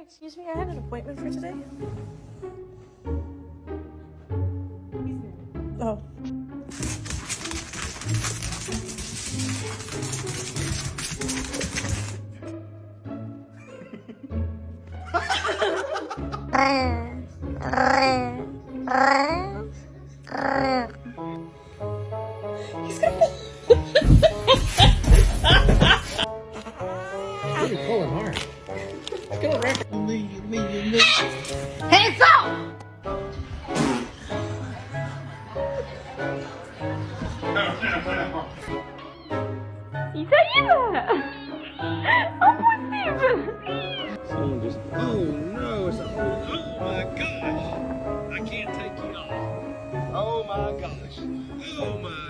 Excuse me, I had an appointment for today. Oh. You're pulling hard. Go, Rick. Hands up! Isa yun! Ang posible! Someone just. Oh no! It's a whole. Oh my gosh! I can't take it off. Oh my gosh! Oh my